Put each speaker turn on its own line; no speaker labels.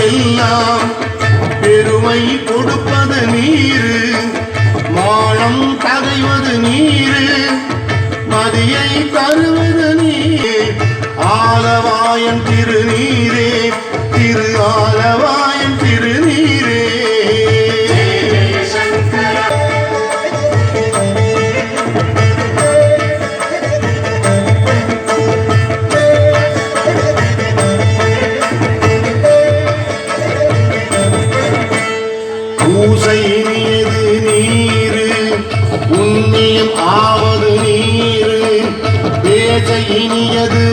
எல்லாம் பெருமை கொடுப்பது நீரு, மானம் தகைவது நீரு, மதியை தருவது நீரே. ஆலவாயன் திருநீரே, திரு ஆலவாயன் திருநீரே. பூசை இனியது நீரு, புண்ணியம் ஆவது நீரு, பேச இனியது